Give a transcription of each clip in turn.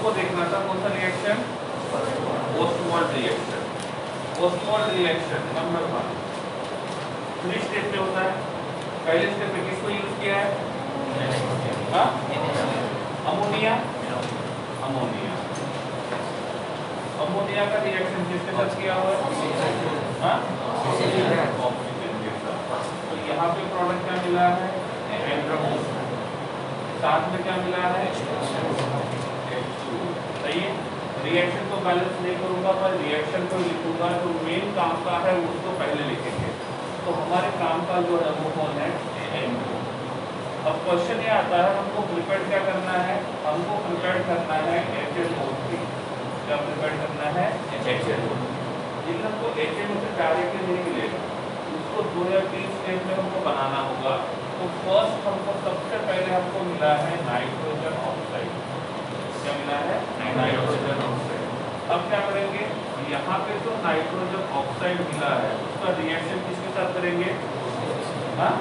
हमको देखना था कौन सा reaction, Oswald reaction. Oswald reaction number 1 3 step में होता है। पहले स्टेप में किसको यूज किया है, हाँ अमोनिया, अमोनिया, अमोनिया का रिएक्शन किसके साथ किया हुआ है, हाँ ऑक्सीजन के साथ। तो यहाँ पे प्रोडक्ट क्या मिला है, एंड्रोमोस, साथ में क्या मिला है, H2। सही है। रिएक्शन को बैलेंस नहीं करूंगा पर रिएक्शन को लिखूंगा, जो मेन काम का है उसको पहले लिखेंगे। तो हमारे काम का जो है वो कौन है, N2। अब क्वेश्चन ये आता है हमको प्रिपेयर क्या करना है, हमको प्रिपेयर करना है HNO3। क्या प्रिपेयर करना है, HNO। लेकिन हमको HNO से डायरेक्टली नहीं मिलेगा, उसको 2 या 3 स्टेप में हमको बनाना होगा। तो फर्स्ट हमको सबसे पहले हमको मिला है नाइट्रोजन ऑक्साइड। क्या मिला है, नाइट्रोजन ऑक्साइड। अब क्या करेंगे, यहाँ पे तो नाइट्रोजन ऑक्साइड मिला है, उसका रिएक्शन किसके साथ करेंगे, हाँ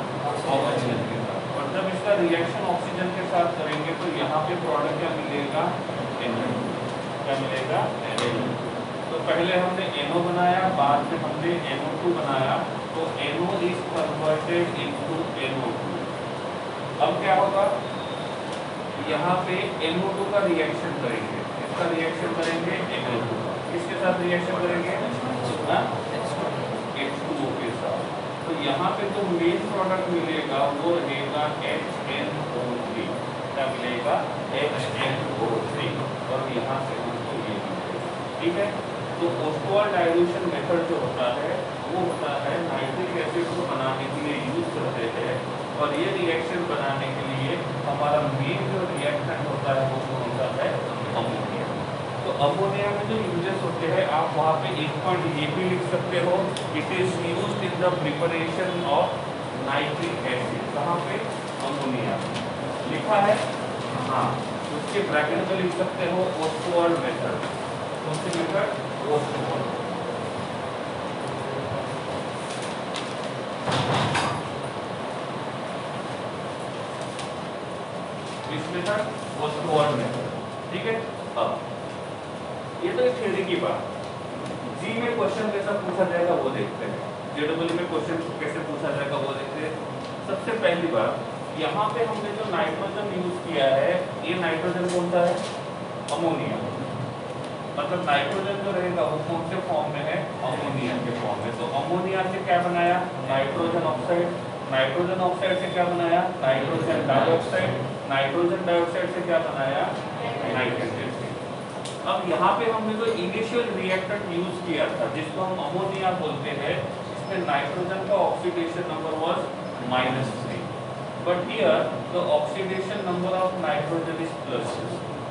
ऑक्सीजन के साथ। और जब इसका रिएक्शन ऑक्सीजन के साथ करेंगे तो यहाँ पे प्रोडक्ट क्या मिलेगा, NO। क्या मिलेगा, NO। तो पहले हमने NO बनाया, बाद में हमने NO2 बनाया, तो NO is converted into NO2। अब क्या होगा, यहाँ पे NO2 का रिएक्शन करेंगे, इसका रिएक्शन करेंगे NO2 का, इसके साथ रिएक्शन करेंगे H2O के साथ। तो यहाँ पे जो मेन प्रोडक्ट मिलेगा वो रहेगा HNO3। क्या मिलेगा, HNO3। और यहाँ से हमको ये मिलेगा, ठीक है। तो ओस्वाल्ड डाइल्यूशन मेथड जो होता है वो होता है नाइट्रिक एसिड को बनाने के लिए यूज करते हैं। और ये रिएक्शन बनाने के लिए हमारा मेन जो रिएक्टेंट होता है वो कौन सा है, अमोनिया। तो अमोनिया में जो यूजेस होते हैं आप वहाँ पे एक पॉइंट ये भी लिख सकते हो, it is used in the preparation of nitric acid. कहाँ पे, अमोनिया लिखा है, हाँ उसके ब्रैकेट में लिख सकते हो ओस्वाल्ड मेथड। कौन सी मेथड, ओस्वाल्ड। इस मेथड ओस्वाल्ड मेथड, ठीक है। अब ये तो एक थ्योरी की बात, जी में क्वेश्चन कैसा पूछा जाएगा वो देखते हैं, जेडब्ल्यू में क्वेश्चन कैसे पूछा जाएगा वो देखते हैं। सबसे पहली बात, यहाँ पे हमने जो नाइट्रोजन यूज किया है, ये नाइट्रोजन कौन सा है, अमोनिया। मतलब नाइट्रोजन जो रहेगा वो कौन से फॉर्म में है, अमोनिया के फॉर्म में। तो अमोनिया से क्या बनाया, नाइट्रोजन ऑक्साइड। नाइट्रोजन ऑक्साइड से क्या बनाया, नाइट्रोजन डाइऑक्साइड। नाइट्रोजन डाइऑक्साइड से क्या बनाया, नाइट्रिक एसिड। अब यहाँ पे हमने जो इनिशियल रिएक्टेंट यूज किया था जिसको हम अमोनिया बोलते हैं, इसमें नाइट्रोजन का oxidation number was -3, but here the oxidation number of nitrogen is plus.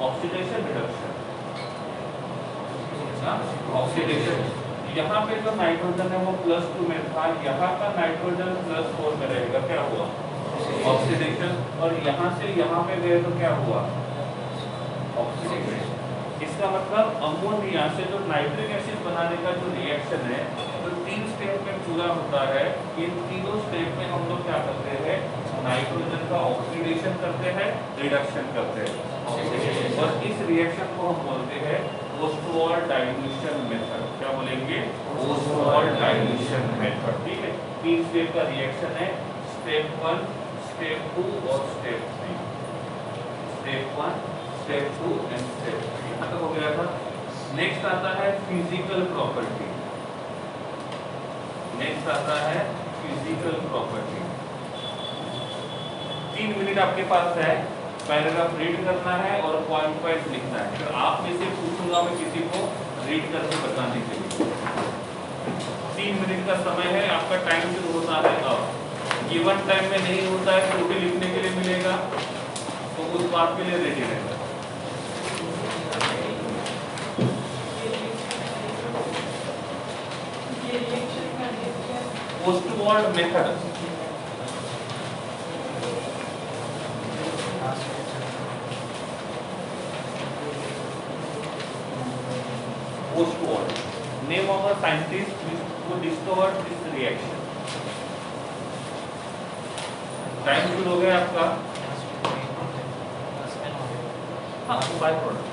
Oxidation reduction, oxidation, यहाँ पे जो नाइट्रोजन है वो +2 में था, यहाँ का नाइट्रोजन +4 में रहेगा, क्या हुआ, ऑक्सीडेशन। और यहाँ से यहाँ पे गए तो क्या हुआ, ऑक्सीडेशन। इसका मतलब अमोनिया से जो नाइट्रिक एसिड बनाने का जो रिएक्शन है वो 3 स्टेप में पूरा होता है। इन तीनों स्टेप में हम लोग क्या करते हैं, नाइट्रोजन का ऑक्सीडेशन करते हैं, रिडक्शन करते हैं। और इस रिएक्शन को हम बोलते हैं ओस्वाल्ड डाइल्यूशन मेथड। क्या बोलेंगे, ओस्वाल्ड डाइल्यूशन मेथड, ठीक है। 3 स्टेप का रिएक्शन है, स्टेप 1, स्टेप 2 और step 3। Step 1, step 2 and step 3 हो गया था। नेक्स्ट आता है फिजिकल प्रॉपर्टी। नेक्स्ट आता है फिजिकल प्रॉपर्टी। 3 मिनट आपके पास है, पैराग्राफ रीड करना है और पॉइंट वाइज लिखना है। फिर आप में से पूछूंगा मैं किसी को रीड करके बताने के लिए। 3 मिनट का समय है, आपका टाइम शुरू होता है अब। गिवन टाइम में नहीं होता है तो भी लिखने के लिए मिलेगा, तो उस बात के लिए रेडी रहेगा। Oswald method, Ostwald, name of a scientist who discovered this reaction. Time शुरू हो गया आपका, हाँ बाय प्रोडक्ट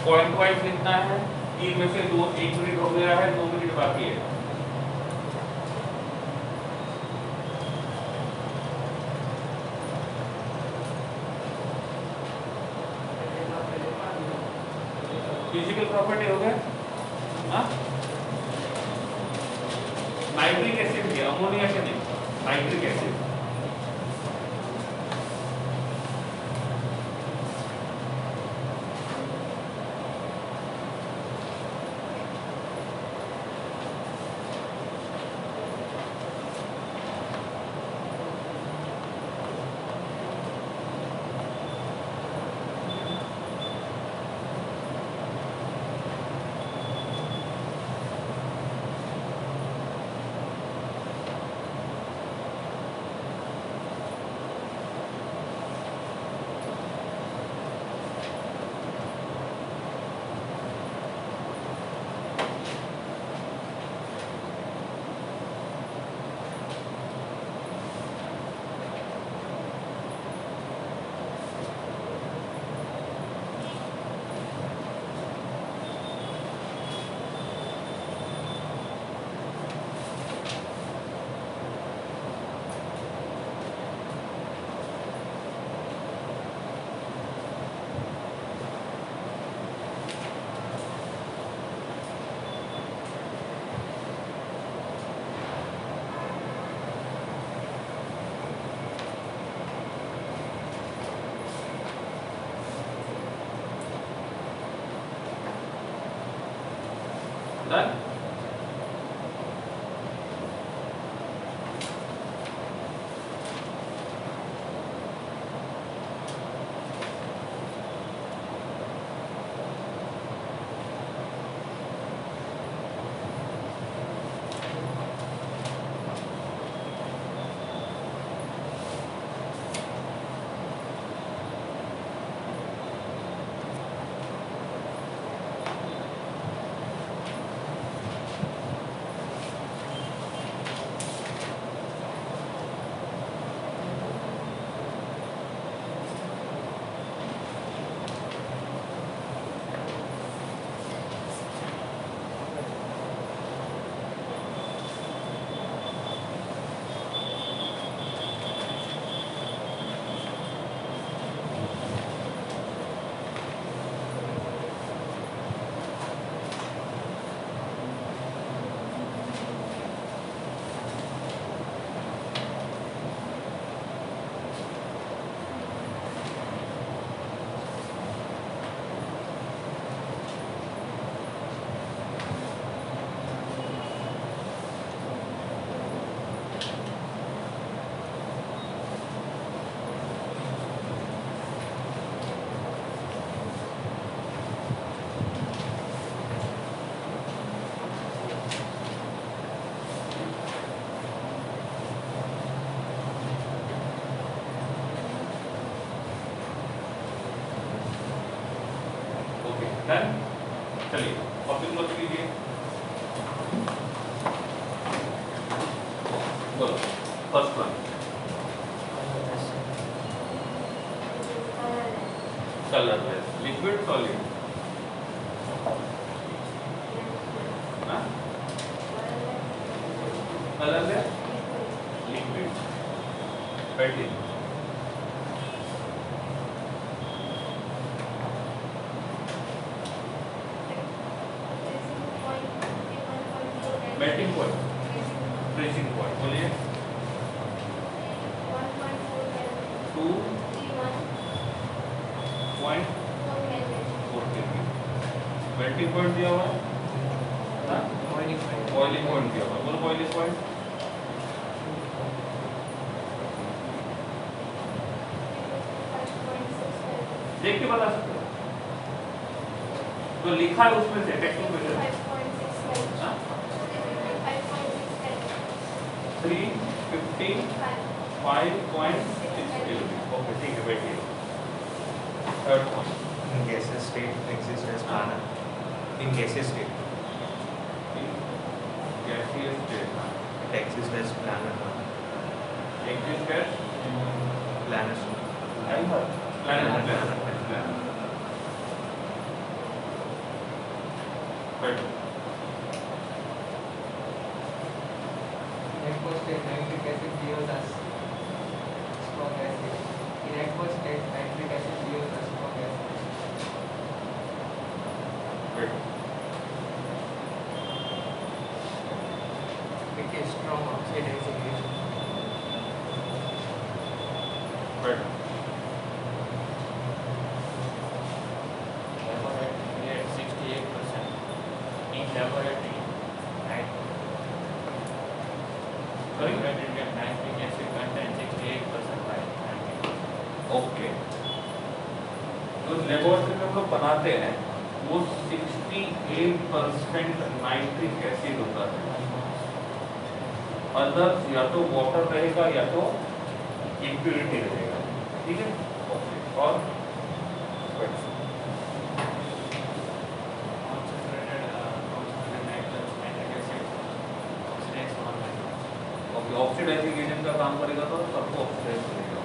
पॉइंट वाइज लिखना है। 3 में से 2 1 मिनट हो गया है, 2 मिनट बाकी है। फिजिकल प्रॉपर्टी हो गया। हाँ, नाइट्रिक एसिड के, अमोनिया के नहीं, नाइट्रिक एसिड। Done? डन। चलिए टॉपिक क्लोज कीजिए। बोलो first one. Colourless liquid solid. Colourless liquid painting. Melting point, freezing point बोलिए। 2.4 केल्विन। मेल्टिंग पॉइंट दिया हुआ है, बॉइलिंग पॉइंट दिया हुआ है। बोलो बॉइलिंग पॉइंट। देख के बता सकते हो तो लिखा है उसमें से टेक्स्ट में से 355.6 केल्विन। ओके ठीक है बैठिए। Third point. In gaseous state exist as planar. In gaseous state गैसीय state it exists as planar. Exist as Planar. Planar. बैठो। In aqueous state, nitric acid gives us strong acid. In aqueous state, nitric acid gives us strong acid. बैठो। It is strong oxidizing agent. बैठो। Laboratory at 68%. In laboratory, nitric acid contains 68% by nitric. Okay, जो laboratory में हम लोग बनाते हैं वो 68% nitric acid होता है। अदर या तो वाटर रहेगा या तो इम्प्योरिटी रहेगा। ठीक है, ओके। और Concentrated nitric acid oxidize non-nitric. Okay, oxidising agent का काम करेगा तो सबको ऑक्सीडाइज करेगा।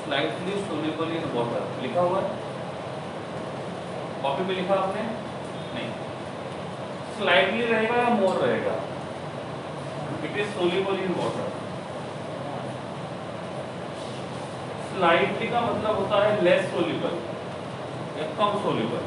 स्लाइटली सोल्यूबल इन वाटर लिखा हुआ है, कॉपी में लिखा आपने? नहीं, स्लाइटली रहेगा या मोर रहेगा? It is soluble in water. Slightly का मतलब होता है लेस सोल्यूबल या कम सोल्यूबल,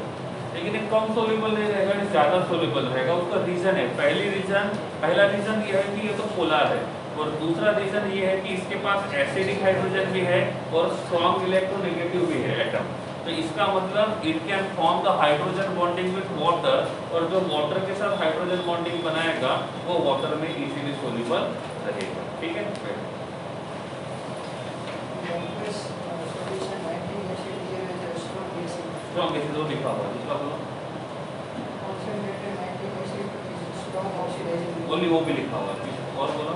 लेकिन ये कम सोल्यूबल नहीं रहेगा, ये ज्यादा सोल्यूबल रहेगा। उसका रीजन है, पहला रीजन ये है कि ये तो पोलर है, और दूसरा रीजन ये है कि इसके पास एसिडिक हाइड्रोजन भी है और स्ट्रॉन्ग इलेक्ट्रोनेगेटिव भी है एटम। तो इसका मतलब it can form the hydrogen bonding with water, और जो वाटर के साथ हाइड्रोजन बॉन्डिंग बनाएगा वो वाटर में इजीली सोल्यूबल रहेगा। ठीक है, स्ट्रॉन्ग एसिड वो लिखा हुआ है, दूसरा बोलो। ओनली वो भी लिखा हुआ है, और बोलो।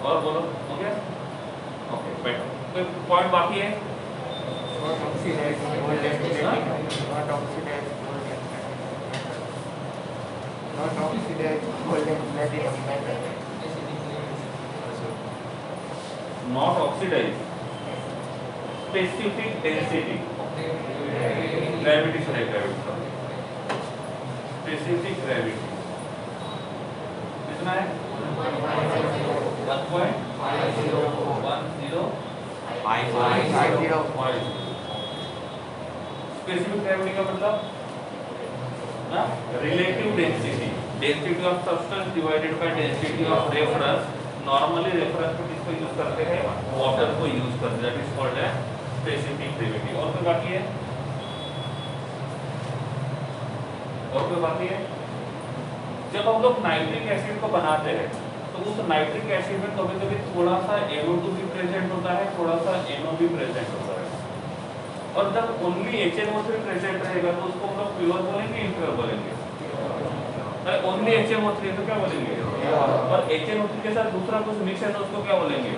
और बोलो, हो गया? ओके, बैठो। कोई पॉइंट बाकी है? Not oxidized gold and platinum. Not oxidized gold and platinum. Not oxidized gold and platinum metal. Not oxidise, specific density, gravity से ग्रेविटी, स्पेसिफिक ग्रेविटी कितना है? 1.1050। स्पेसिफिक ग्रेविटी का मतलब ना relative density, density of substance divided by density of reference. Normally reference को किसको use करते हैं? वाटर को यूज करते हैं, दैट इज कॉल्ड है स्पेसिफिक ग्रेविटी। और कोई बाकी है? और कोई बाकी है? जब हम लोग नाइट्रिक एसिड को बनाते हैं तो उस नाइट्रिक एसिड में कभी-कभी थोड़ा सा NO2 भी प्रेजेंट होता है, थोड़ा सा NO भी प्रेजेंट होता है। और जब ओनली HNO3 प्रेजेंट रहेगा तो उसको हम लोग प्योर बोलेंगे, इम्प्योर बोलेंगे? ओनली HNO3 तो क्या बोलेंगे? और HNO3 के साथ दूसरा कुछ मिक्स है तो उसको क्या बोलेंगे?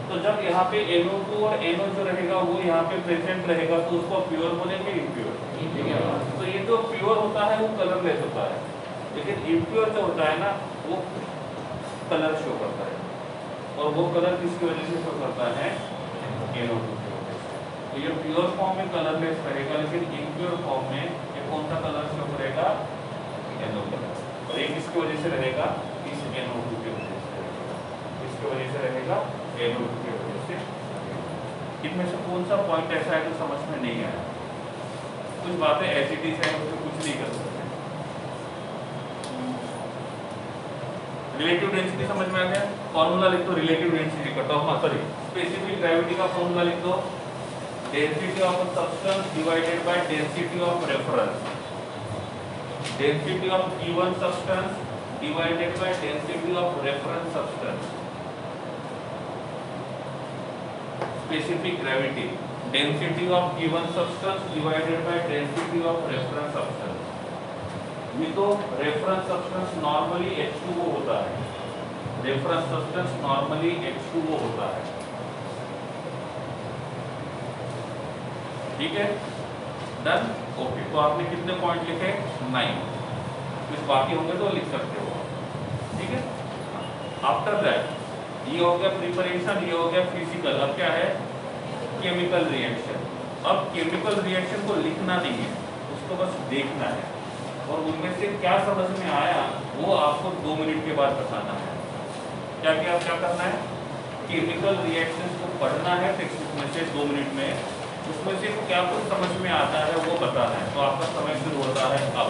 तो जब यहाँ पे NO2 और NO जो रहेगा वो यहाँ पे प्रेजेंट रहेगा तो उसको प्योर बोलेंगे, इम्प्योर? तो ये जो प्योर होता है वो कलरलेस होता है, लेकिन इम्प्योर जो होता है ना वो कलर शो करता है। और वो कलर किसकी वजह से शो करता है? NO2 की वजह से। तो ये प्योर फॉर्म में कलरलेस रहेगा, लेकिन इम्प्योर फॉर्म में ये कौन सा कलर शो करेगा? NO colour. और ये किसकी वजह से रहेगा? इस NO2 की वजह से रहेगा। इसकी वजह से रहेगा NO2 की वजह से। इनमें से कौन सा पॉइंट ऐसा है जो समझ में नहीं आया? कुछ बातें ऐसी है उसको कुछ नहीं कर सकते। रिलेटिव डेंसिटी समझ में आ गया? फॉर्मूला लिख दो रिलेटिव डेंसिटी का, सॉरी स्पेसिफिक ग्रेविटी का फॉर्मूला लिख दो। Density of a substance divided by density of reference. Density of given substance divided by density of reference substance. Specific gravity, density of given substance divided by density of reference substance. ये तो reference substance normally H2O होता है, reference substance normally H2O होता है। ठीक है, done. Okay, तो आपने कितने पॉइंट लिखे? 9। कुछ बाकी होंगे तो लिख सकते हो, ठीक है। आफ्टर दैट ये हो गया प्रिपरेशन, ये हो गया फिजिकल। अब क्या है? Chemical reaction. अब केमिकल रिएक्शन को लिखना नहीं है, उसको बस देखना है, और उनमें से क्या समझ में आया वो आपको 2 मिनट के बाद बताना है। क्या करना है? केमिकल रिएक्शंस को पढ़ना है टेक्स्ट बुक में से 2 मिनट में, उसमें से क्या कुछ समझ में आता है वो बताना है। तो आपका समय शुरू होता है अब।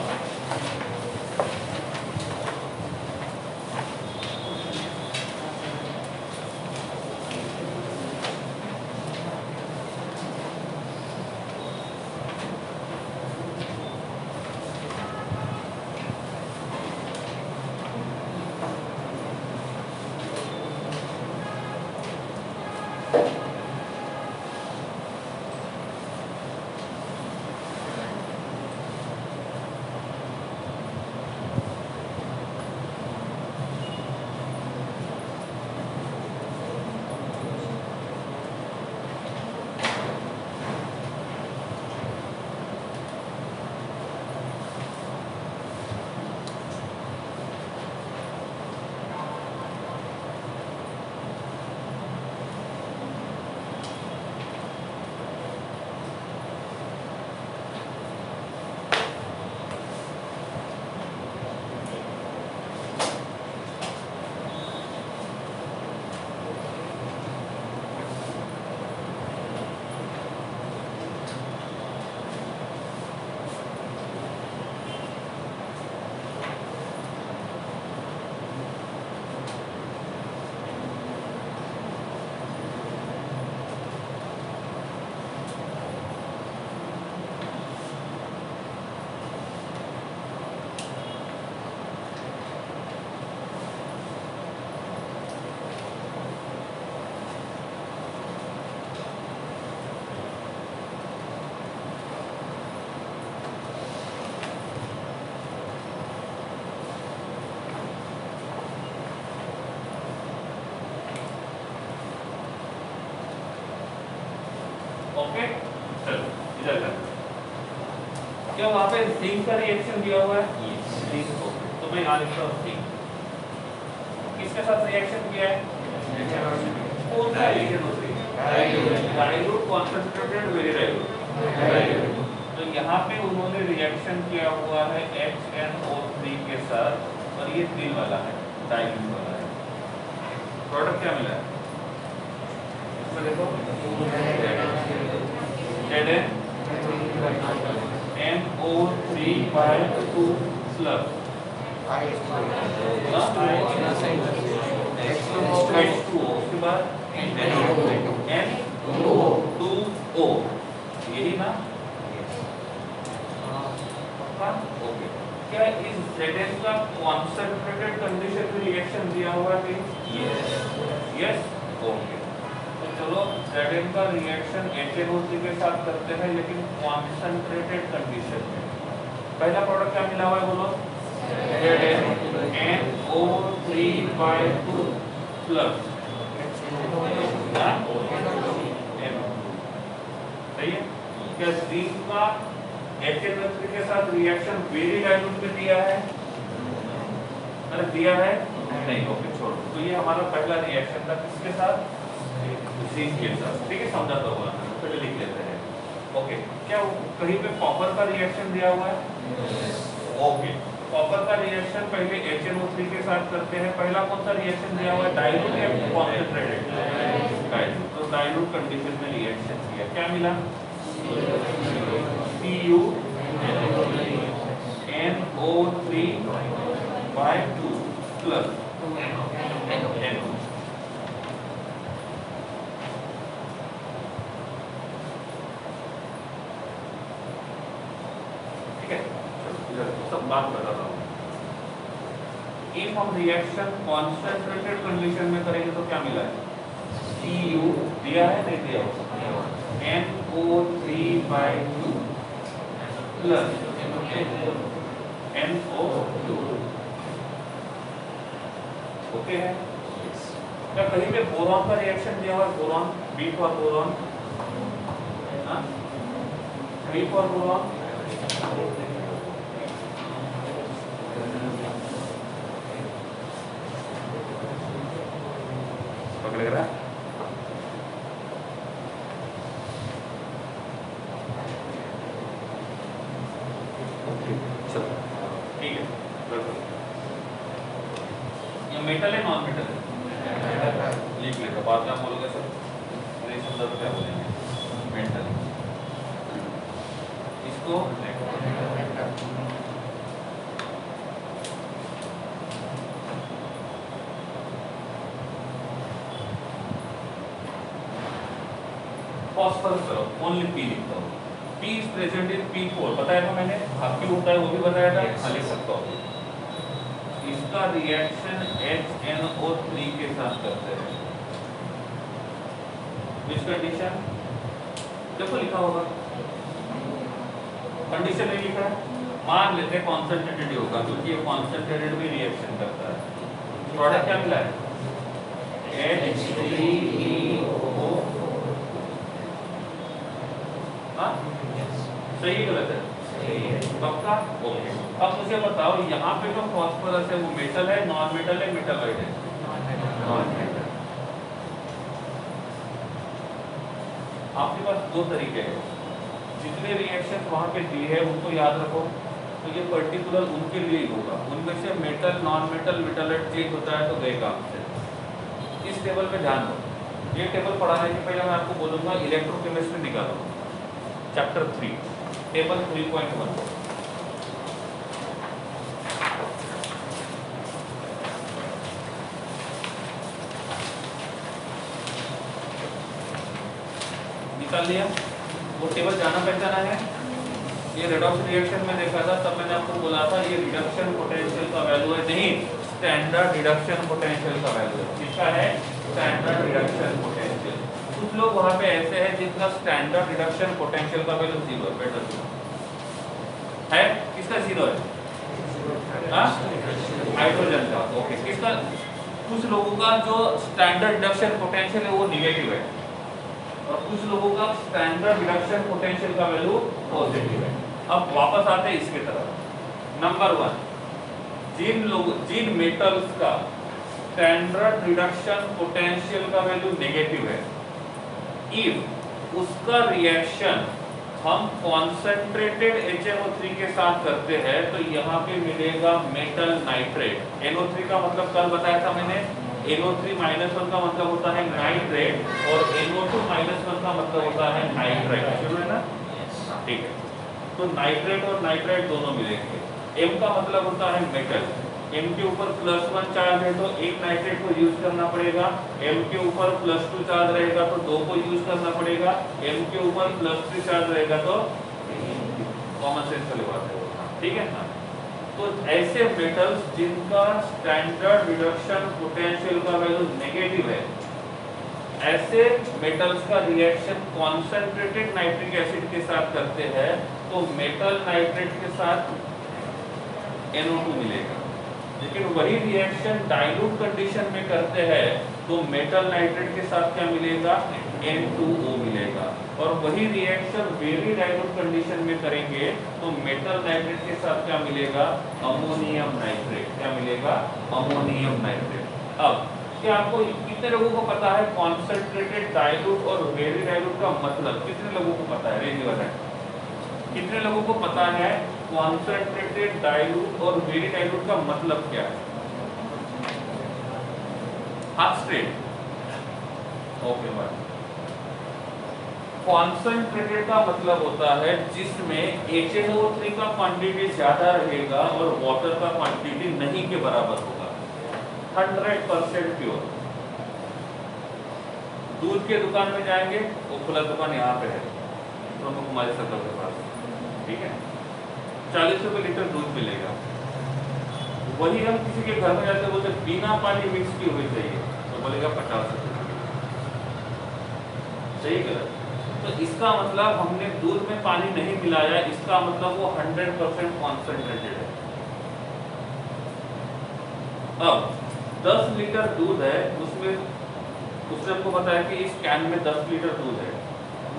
ओके, चलो इधर कर। क्या वहाँ पे जिंक का रिएक्शन दिया हुआ है? जिंक। तो मैं यहाँ लिखता हूँ जिंक। किसके साथ रिएक्शन किया है? कौन सा reaction? Dilute, concentrated, very dilute. तो यहाँ पे उन्होंने रिएक्शन किया हुआ है HNO3 के साथ, और ये तिल वाला है, डाइल्यूट वाला है। प्रोडक्ट क्या मिला है? इसमें देखो NO3/2 स्लग H2O, उसके बाद N2O, यही ना? ओके, क्या इस Zn का कॉन्सेंट्रेटेड कंडीशन में रिएक्शन दिया हुआ है? Yes, okay. तो चलो Zn का रिएक्शन HNO3 के साथ करते हैं, लेकिन कॉन्सेंट्रेटेड कंडीशन में। पहला प्रोडक्ट क्या मिला हुआ है बोलो? NO3/2 प्लस, सही है। क्या जिंक का HNO3 के साथ रिएक्शन वेरी डाइल्यूट में दिया है? अरे दिया है नहीं, ओके छोड़ो। तो ये हमारा पहला रिएक्शन था, किसके साथ? जिंक के साथ, ठीक है, समझाता हुआ पहले लिख लेते हैं। ओके, क्या कहीं पे कॉपर का रिएक्शन दिया हुआ है? ओके, कॉपर का रिएक्शन पहले HNO3 के साथ करते हैं। पहला कौन सा रिएक्शन दिया हुआ है? डाइल्यूट या कॉन्सेंट्रेटेड? डाइल्यूट। तो डाइल्यूट कंडीशन में रिएक्शन किया, क्या मिला? Cu NO3/2 plus NO। सब बात बता रहा हूँ। इफ हम रिएक्शन कॉन्सेंट्रेटेड कंडीशन में करेंगे तो क्या मिला है? Cu दिया है, नहीं दिया? NO3/2 plus NO2। ओके है? क्या कहीं पे बोरॉन का रिएक्शन दिया हुआ है? Boron, B for boron, B for boron, लग रहा है? चलो ठीक है, ये मेटल है नॉन मेटल है? लिख लेगा, बाद में आप बोलोगे सर नहीं समझा तो क्या बोलेंगे। मेटल, इसको फॉस्फोरस ओनली पी लिखता हूँ। P is present in P4 बताया था मैंने, अब क्यों होता है वो भी बताया था, हाँ लिख सकता हूँ। इसका रिएक्शन HNO3 के साथ करते हैं, विच कंडीशन देखो लिखा होगा, कंडीशन नहीं लिखा है, मान लेते हैं कॉन्सेंट्रेटेड होगा क्योंकि ये कॉन्सेंट्रेटेड भी रिएक्शन करता है। प्रोडक्ट क्या मिला है? H3PO। हाँ सही गलत है? सही है। पक्का? ओके। अब मुझे बताओ यहाँ पे जो फॉस्फोरस है वो मेटल है, नॉन मेटल है, मेटालॉइड है? Non metal. आपके पास दो तरीके हैं, जितने रिएक्शन वहाँ पे दिए हैं उनको याद रखो, तो ये पर्टिकुलर उनके लिए ही होगा, उनमें से metal, non metal, metalloid change होता है तो गए काम से। इस टेबल पे ध्यान दो, ये टेबल पढ़ाने के पहले मैं आपको बोलूँगा इलेक्ट्रोकेमिस्ट्री निकालो, चैप्टर 3 टेबल 3.1। निकाल लिया? वो टेबल जाना पहचाना है? ये रेडॉक्स रिएक्शन में देखा था, तब मैंने आपको बोला था ये रिडक्शन पोटेंशियल का वैल्यू है, नहीं स्टैंडर्ड रिडक्शन पोटेंशियल का वैल्यू है। किसका है? Standard reduction potential. कुछ लोग वहाँ पे ऐसे हैं जिनका स्टैंडर्ड रिडक्शन पोटेंशियल का वैल्यू 0 है, बेटर है। किसका 0 है? हाइड्रोजन का। ओके, किसका? कुछ लोगों का जो स्टैंडर्ड रिडक्शन पोटेंशियल है वो निगेटिव है और कुछ लोगों का स्टैंडर्ड रिडक्शन पोटेंशियल का वैल्यू पॉजिटिव है। अब वापस आते हैं इसके तरफ। नंबर 1, जिन मेटल्स का स्टैंडर्ड रिडक्शन पोटेंशियल का वैल्यू नेगेटिव है, इफ उसका रिएक्शन हम कॉन्सेंट्रेटेड HNO3 के साथ करते हैं तो यहाँ पे मिलेगा मेटल नाइट्रेट। NO3 का मतलब कल बताया था मैंने, NO3-1 का मतलब होता है नाइट्रेट और NO2-1 का मतलब होता है नाइट्राइट, है ना? ठीक है, तो नाइट्रेट और नाइट्राइट दोनों मिलेंगे। M का मतलब होता है मेटल, M के ऊपर +1 चार्ज है तो एक नाइट्रेट को यूज करना पड़ेगा, M के ऊपर +2 चार्ज रहेगा तो 2 को यूज करना पड़ेगा, M के ऊपर +3 चार्ज रहेगा तो कॉमन सेंस वाली बात है, ठीक है ना? तो ऐसे मेटल्स जिनका स्टैंडर्ड रिडक्शन पोटेंशियल का वैल्यू नेगेटिव है, ऐसे मेटल्स का रिएक्शन कॉन्सेंट्रेटेड नाइट्रिक एसिड के साथ करते हैं तो मेटल नाइट्रेट के साथ NO2 मिलेगा। लेकिन वही रिएक्शन डाइल्यूट कंडीशन में करते हैं तो मेटल नाइट्रेट के साथ क्या मिलेगा? N2O मिलेगा। और वही रिएक्शन वेरी डाइल्यूट कंडीशन में करेंगे तो मेटल नाइट्रेट के साथ क्या मिलेगा? Ammonium nitrate. क्या मिलेगा? Ammonium nitrate. अब क्या आपको कितने लोगों को पता है कॉन्सेंट्रेटेड डाइल्यूट और वेरी डाइल्यूट का मतलब? कितने लोगों को पता है? रेंज बताएं, कितने लोगों को पता है कॉन्सेंट्रेटेड डाइल्यूट और वेरी डाइल्यूट का मतलब क्या है? हाथ स्ट्रेट। Okay bye. कॉन्सेंट्रेटेड का मतलब होता है जिसमें HNO3 का क्वांटिटी ज्यादा रहेगा और वाटर का क्वांटिटी नहीं के बराबर होगा। 100% प्योर। दूध के दुकान में जाएंगे, वो खुला दुकान यहाँ पे है प्रमुख कुमारी सर्कल के पास, ठीक है, 40 रुपए लीटर दूध मिलेगा। वही हम किसी के घर में जाते बोलते बिना पानी मिक्स की हुई चाहिए तो बोलेगा 50 रुपए। सही गलत? तो इसका मतलब हमने दूध में पानी नहीं मिलाया, इसका मतलब वो 100% कॉन्सेंट्रेटेड है। अब 10 लीटर दूध है, उसमें उसने हमको बताया कि इस कैन में 10 लीटर दूध है,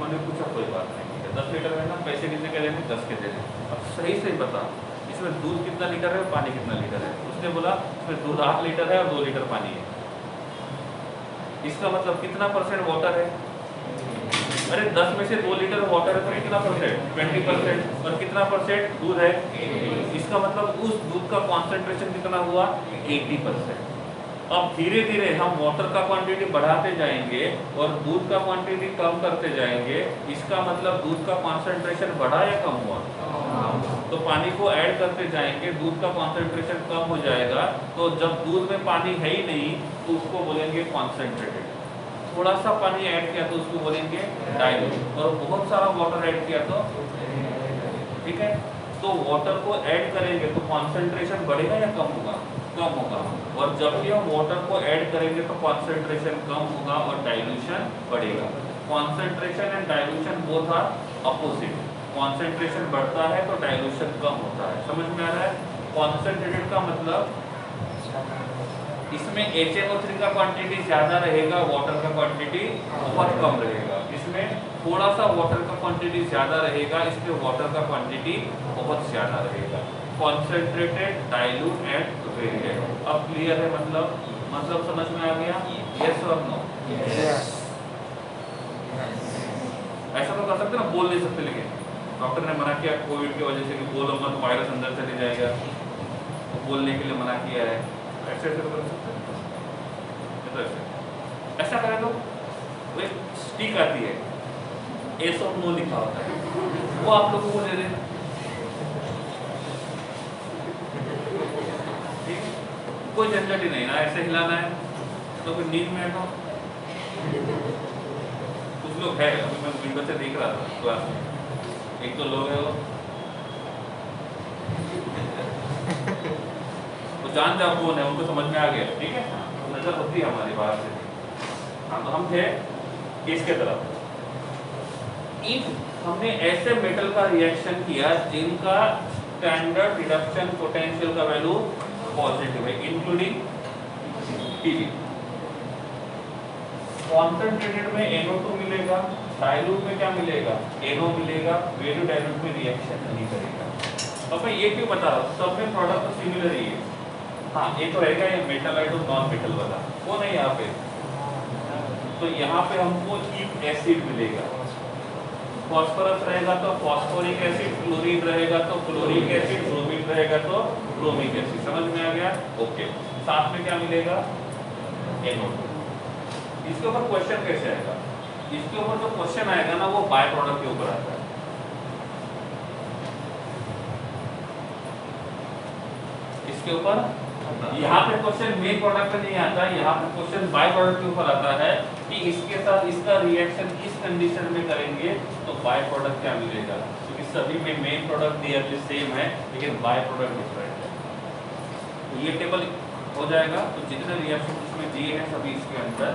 मैंने पूछा कोई बात नहीं, है, 10 लीटर है ना, पैसे कितने के देने, 10 के देने। अब सही सही बता, इसमें दूध कितना लीटर है, पानी कितना लीटर है? उसने बोला इसमें दूध 8 लीटर है और 2 लीटर पानी है। इसका मतलब कितना परसेंट वाटर है? अरे 10 में से 2 लीटर वाटर है तो कितना परसेंट? 20%। और कितना परसेंट दूध है? इसका मतलब उस दूध का कॉन्सेंट्रेशन कितना हुआ? 80%। अब धीरे धीरे हम वाटर का क्वांटिटी बढ़ाते जाएंगे और दूध का क्वांटिटी कम करते जाएंगे। इसका मतलब दूध का कॉन्सेंट्रेशन बढ़ा या कम हुआ? तो पानी को ऐड करते जाएंगे, दूध का कॉन्सेंट्रेशन कम हो जाएगा। तो जब दूध में पानी है ही नहीं तो उसको बोलेंगे कॉन्सेंट्रेटेड। थोड़ा सा पानी ऐड किया तो उसको बोलेंगे डाइल्यूट, और बहुत सारा वाटर ऐड किया तो ठीक है। तो वाटर को ऐड करेंगे तो कॉन्सेंट्रेशन बढ़ेगा या कम होगा? कम होगा। और जब भी हम वाटर को ऐड करेंगे तो कॉन्सेंट्रेशन कम होगा और डाइल्यूशन बढ़ेगा। Concentration and dilution both are opposite. Concentration बढ़ता है तो डाइल्यूशन कम होता है। समझ में आ रहा है? कॉन्सेंट्रेटेड का मतलब इसमें HNO3 का क्वांटिटी ज्यादा रहेगा, वाटर का क्वांटिटी बहुत कम रहेगा। इसमें थोड़ा सा वाटर का क्वांटिटी ज्यादा रहेगा, इसमें वाटर का क्वांटिटी बहुत ज्यादा रहेगा। Concentrated, dilute and variate. अब क्लियर है? मतलब समझ में आ गया? यस और नो? ऐसा तो कर सकते ना, बोल नहीं सकते, लेकिन डॉक्टर ने मना किया कोविड की वजह से कि बोलूंगा तो वायरस अंदर चले जाएगा, तो बोलने के लिए मना किया है। ऐसे तो कर सकते हैं। ऐसा करें तो वो एक स्टिक आती है, एस ऑफ नो लिखा होता है, वो आप लोगों को दे दें। कोई झंझट ही नहीं ना, ऐसे हिलाना है तो कोई नींद में है तो कुछ लोग है, अभी मैं विंडो से देख रहा था क्लास में, एक तो लोग है वो जान जाओ कौन है, उनको समझ में आ गया, ठीक है, नजर होती है हमारी बाहर से। हाँ, तो हम थे किसके तरफ? इफ हमने ऐसे मेटल का रिएक्शन किया जिनका स्टैंडर्ड रिडक्शन पोटेंशियल का वैल्यू पॉजिटिव है, इंक्लूडिंग Pv। कॉन्सेंट्रेटेड में NO2 मिलेगा, डाइल्यूट में क्या मिलेगा? NO मिलेगा। वैल्यू डाइल्यूट में रिएक्शन नहीं करेगा। अब मैं ये क्यों बता रहा हूँ, सब में प्रोडक्ट तो सिमिलर ही है। हाँ, ये तो रहेगा ये मेटालाइट और नॉन मेटल वाला, वो नहीं यहाँ पे। तो यहाँ पे हमको एक एसिड मिलेगा, फॉस्फोरस रहेगा तो फॉस्फोरिक एसिड, क्लोरीन रहेगा तो क्लोरिक एसिड, ब्रोमीन रहेगा तो ब्रोमिक एसिड। समझ में आ गया? ओके। साथ में क्या मिलेगा? NO2। इसके ऊपर क्वेश्चन कैसे आएगा? इसके ऊपर जो क्वेश्चन आएगा ना, वो बाय प्रोडक्ट के ऊपर आता है। इसके ऊपर यहाँ पे क्वेश्चन मेन प्रोडक्ट नहीं आता है, यहाँ पे क्वेश्चन बाय प्रोडक्ट के ऊपर आता है कि इसके साथ इसका रिएक्शन इस कंडीशन में करेंगे तो बाय प्रोडक्ट क्या मिलेगा। क्योंकि सभी में मेन प्रोडक्ट नियरली सेम है लेकिन बाय प्रोडक्ट डिफरेंट है। तो ये टेबल हो जाएगा, तो जितने रिएक्शन इसमें दिए हैं सभी इसके अंदर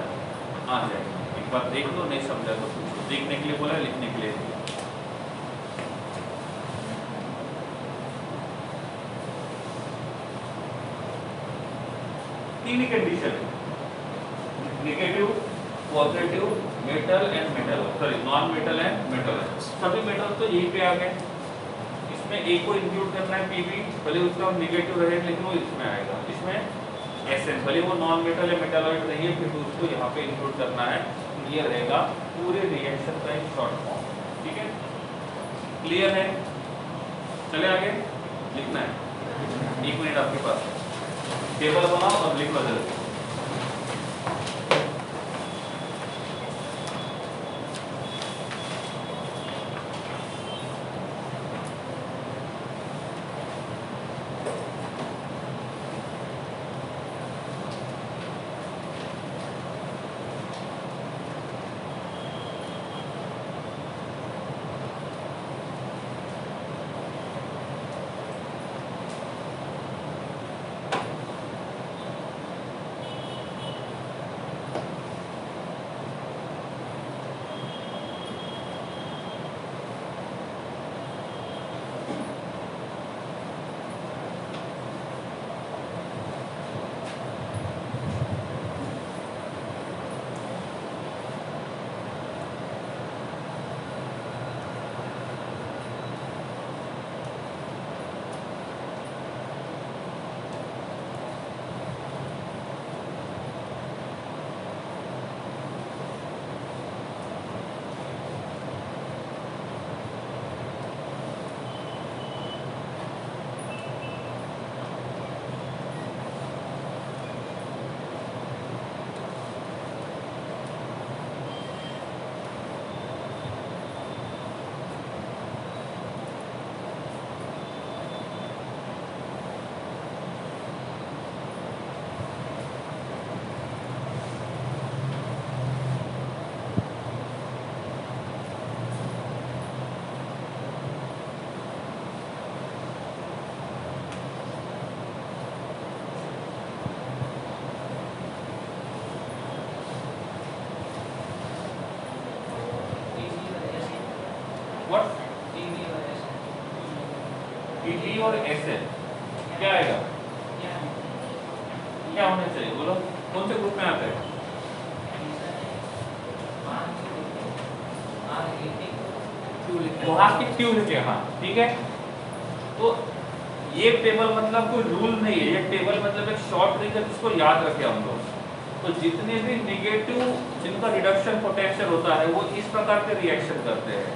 आ जाएंगे। एक बार देख लो, नहीं समझा तो पूछो। देखने के लिए बोला, लिखने के लिए। तीन ही कंडीशन है, negative, positive, metal and metal, sorry non metal and metal. सभी मेटल तो यहीं पे आ गए। इसमें एक को इंक्लूड करना है Pb, भले उसका नेगेटिव रहे लेकिन वो इसमें आएगा। इसमें Sn, भले वो नॉन मेटल या मेटालॉइड नहीं है, फिर उसको यहाँ पे इंक्लूड करना है। ये रहेगा पूरे रिएक्शन का एक शॉर्ट फॉर्म। ठीक है, क्लियर है? चले आगे, लिखना है। 1 मिनट आपके पास, टेबल बनाओ और लिख लो जल्दी। और SN क्या आएगा, क्या होना चाहिए बोलो, कौन से ग्रुप में आता है? वहां की ट्यू लिखे, हाँ ठीक है। तो ये टेबल मतलब कोई रूल नहीं है, ये टेबल मतलब एक शॉर्ट ट्रिक है जिसको याद रखे हम लोग। तो जितने भी निगेटिव जिनका रिडक्शन पोटेंशियल होता है वो इस प्रकार के रिएक्शन करते हैं,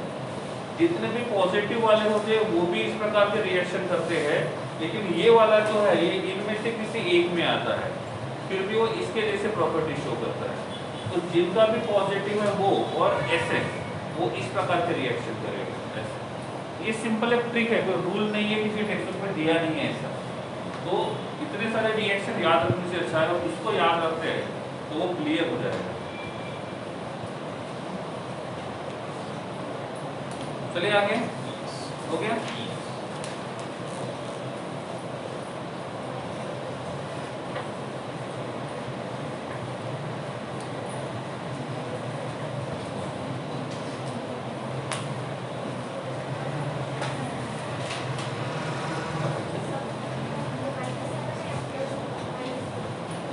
जितने भी पॉजिटिव वाले होते हैं वो भी इस प्रकार के रिएक्शन करते हैं, लेकिन ये वाला जो है ये इनमें से किसी एक में आता है, फिर भी वो इसके जैसे प्रॉपर्टी शो करता है। तो जिनका भी पॉजिटिव है वो और ऐसे वो इस प्रकार के रिएक्शन करेगा ऐसे। ये सिंपल एक ट्रिक है, कोई रूल नहीं है, किसी टेक्स्ट बुक में दिया नहीं है ऐसा। तो इतने सारे रिएक्शन याद रखने से अच्छा है, और इसको याद रखते हैं तो वो क्लियर हो जाएगा। चलिए आगे, हो गया?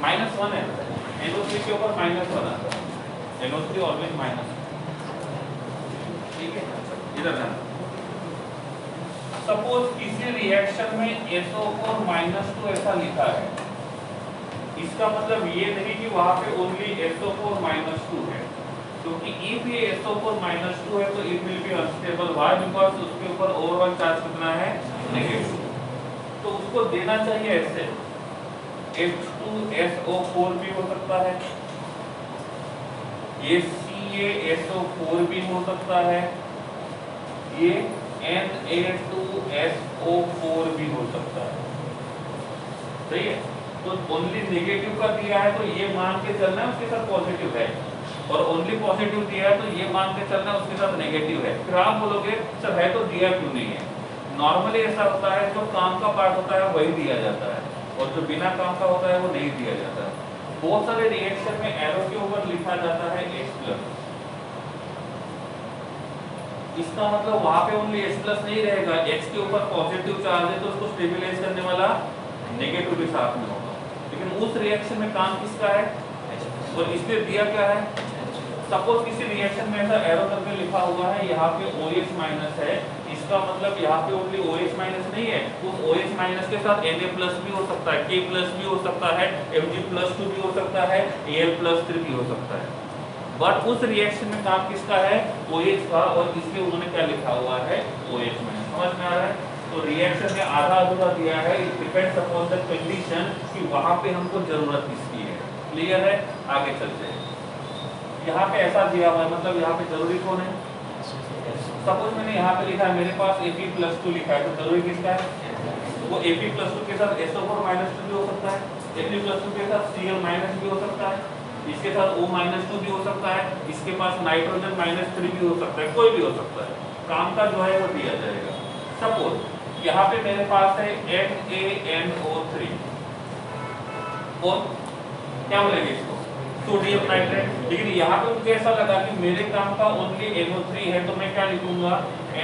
-1 है, NO3 के ऊपर -1 आता है, NO3 ऑलवेज माइनस, ठीक है। इधर ध्यान, सपोज किसी रिएक्शन में SO4 -2 ऐसा लिखा है, इसका मतलब ये नहीं कि वहां पे ओनली SO4 -2 है, क्योंकि इफ ये SO4 -2 है तो it will be unstable. Why? Because उसके ऊपर ओवरऑल चार्ज कितना है, नेगेटिव। तो उसको देना चाहिए ऐसे, H2SO4 भी हो सकता है, ये CaSO4 भी हो सकता है, ये Na2SO4 भी हो सकता है, सही है। तो ओनली नेगेटिव का दिया है तो ये मान के चलना है उसके साथ पॉजिटिव है, और ओनली पॉजिटिव दिया है तो ये मान के चलना है उसके साथ नेगेटिव है। फिर आप बोलोगे सर है तो दिया क्यों नहीं है? नॉर्मली ऐसा होता है, जो काम का पार्ट होता है वही दिया जाता है, और जो बिना काम का होता है वो नहीं दिया जाता है। बहुत सारे रिएक्शन में एरो के ऊपर लिखा जाता है H+, इसका मतलब वहां पे ओनली H+ नहीं रहेगा, H के ऊपर पॉजिटिव चार्ज है तो उसको स्टेबलाइज करने वाला नेगेटिव भी साथ में होगा, लेकिन उस रिएक्शन में काम किसका है, और इसलिए दिया क्या है। सपोज किसी रिएक्शन में ऐसा एरो करके लिखा हुआ है, यहाँ पे OH- है, इसका मतलब यहाँ पे ओनली OH- नहीं है, उस OH- के साथ Na+ भी हो सकता है, K+ भी हो सकता है, Mg+2 भी हो सकता है, Al+3 भी हो सकता है, बट उस रिएक्शन में काम किसका है, OH का, और इसलिए उन्होंने क्या लिखा हुआ है, OH-। समझ में आ रहा है? तो रिएक्शन में आधा अधूरा दिया है, it depends upon the condition कि वहां पे हमको जरूरत किसकी है। क्लियर है? आगे चलते हैं। यहाँ पे ऐसा दिया हुआ है, मतलब यहाँ पे जरूरी कौन है? सपोज मैंने यहाँ पे लिखा है मेरे पास Ap+2 लिखा है, तो जरूरी किसका है? वो Ap+2 के साथ SO4 -2 भी हो सकता है, Ap+2 के साथ Cl- भी हो सकता है, इसके साथ O-2 भी हो सकता है, इसके पास नाइट्रोजन -3 भी हो सकता है, कोई भी हो सकता है, काम का जो है वो दिया जाएगा। सपोज यहाँ पे मेरे पास है NaNO3, और क्या बोलेंगे इसको, सोडियम नाइट्रेट, लेकिन यहाँ पे मुझे ऐसा लगा कि मेरे काम का ओनली NO3 है, तो मैं क्या लिखूंगा,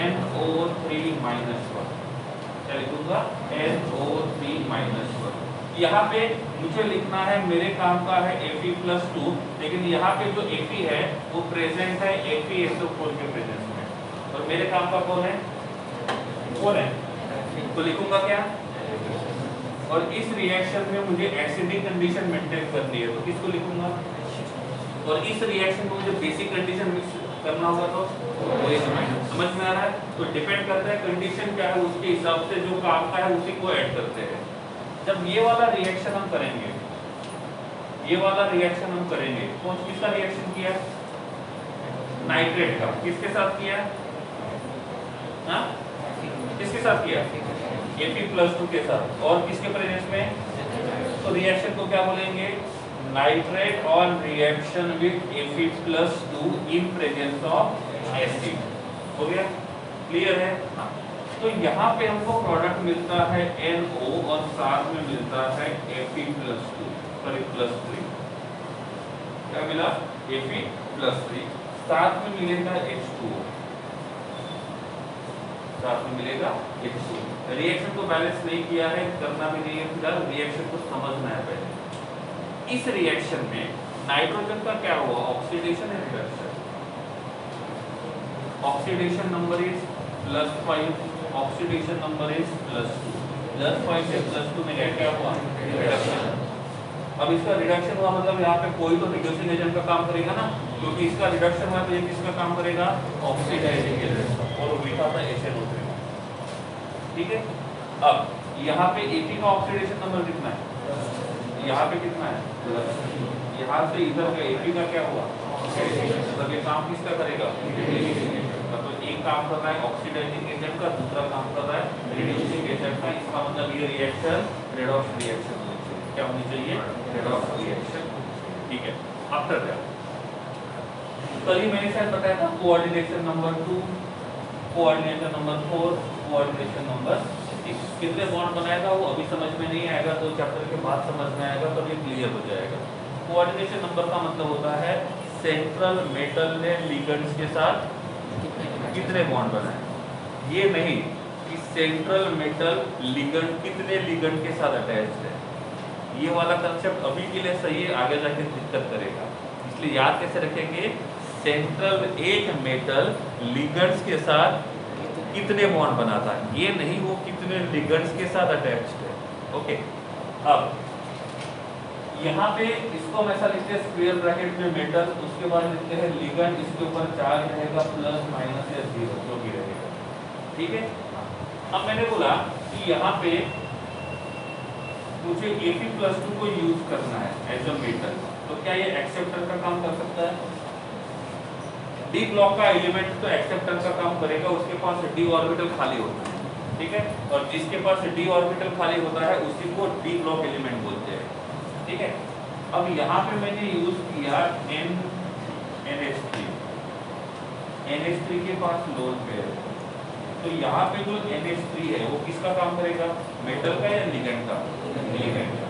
NO3-1, क्या लिखूंगा, NO3-1। यहाँ पे मुझे लिखना है मेरे काम का है Fe+2, लेकिन यहाँ पे जो Fe है वो प्रेजेंट है FeSO4 के प्रेजेंस में, और मेरे काम का कौन है, तो लिखूंगा क्या, और इस रिएक्शन में मुझे एसिडिक कंडीशन मेंटेन करनी है, तो किसको लिखूंगा, और इस रिएक्शन में मुझे बेसिक कंडीशन मिक्स करना होगा तो OH-। समझ में आ रहा है? तो डिपेंड करता है कंडीशन क्या है, उसके हिसाब से जो काम का है उसी को ऐड करते हैं। जब ये वाला रिएक्शन हम करेंगे, ये वाला रिएक्शन हम करेंगे, कौन किसका रिएक्शन किया, नाइट्रेट का, किसके साथ किया, हाँ किसके साथ किया, Fe+2 के साथ, और किसके प्रेजेंस में, तो रिएक्शन को क्या बोलेंगे, nitrate on reaction with Fe+2 in presence of acid. हो गया? क्लियर है? हाँ। तो यहाँ पे हमको प्रोडक्ट मिलता है NO, और साथ में मिलता है Fe+2, सॉरी +3, क्या मिला, Fe+3, साथ में मिलेगा H2O। साथ में मिलेगा H2। रिएक्शन को बैलेंस नहीं किया है, करना भी नहीं है, फिलहाल रिएक्शन को समझना है पहले। इस रिएक्शन में नाइट्रोजन का क्या हुआ, ऑक्सीडेशन है reduction. Oxidation number is +5, oxidation number is +2। +5 से +2 में क्या हुआ, रिडक्शन। अब इसका रिडक्शन हुआ मतलब यहाँ पे कोई तो रिड्यूसिंग एजेंट का काम करेगा ना, क्योंकि इसका रिडक्शन हुआ तो ये किसका काम करेगा, ऑक्सीडाइजिंग एजेंट, और वो लिखा था HNO3। ठीक है, अब यहाँ पे Ap का ऑक्सीडेशन नंबर कितना है, यहाँ पे कितना है, यहाँ से इधर का Ap का क्या हुआ, मतलब ये काम किसका करेगा, रिड्यूसिंग एजेंट का। तो एक काम कर रहा है ऑक्सीडाइजिंग एजेंट का, दूसरा काम कर रहा है रिड्यूसिंग एजेंट का। इसका मतलब ये रिएक्शन रेडॉक्स रिएक्शन होनी चाहिए। क्या होनी चाहिए, रेडॉक्स रिएक्शन। ठीक है, आफ्टर दैट कल ही मैंने शायद बताया था coordination number 2, coordination number 4, coordination number 6 कितने बॉन्ड बनाएगा वो अभी समझ में नहीं आएगा, तो चैप्टर के बाद समझ में आएगा, तो ये क्लियर हो जाएगा। कोऑर्डिनेशन नंबर का मतलब होता है सेंट्रल मेटल ने लिगेंड्स के साथ कितने बॉन्ड बनाए, ये नहीं कि सेंट्रल मेटल लिगेंड कितने लिगेंड के साथ अटैच्ड है। ये वाला कंसेप्ट अभी के लिए सही है, आगे जाके दिक्कत करेगा, इसलिए याद कैसे रखेंगे, सेंट्रल एक मेटल लिगेंड्स के साथ कितने बॉन्ड बनाता है, ये नहीं वो कितने लिगेंड्स के साथ अटैच्ड है। ओके, अब यहाँ पे इसको हम ऐसा लिखते हैं स्क्वायर ब्रैकेट में मेटल, उसके बाद लिखते हैं लिगेंड, इसके ऊपर चार्ज रहेगा प्लस माइनस या जीरो जो भी रहेगा। ठीक है, अब मैंने बोला कि यहाँ पे मुझे Ap+2 को यूज करना है एज अ मेटल, तो क्या ये एक्सेप्टर का काम कर सकता है? डी ब्लॉक का एलिमेंट तो एक्सेप्टर का काम करेगा, उसके पास डी ऑर्बिटल खाली होता है। ठीक है, और जिसके पास डी ऑर्बिटल खाली होता है उसी को डी ब्लॉक एलिमेंट बोलते हैं। ठीक है, अब यहाँ पे मैंने यूज किया NH3, NH3 के पास लोन पेयर है, तो यहाँ पे जो NH3 है वो किसका काम करेगा, मेटल का या लिगेंड का, लिगेंड का।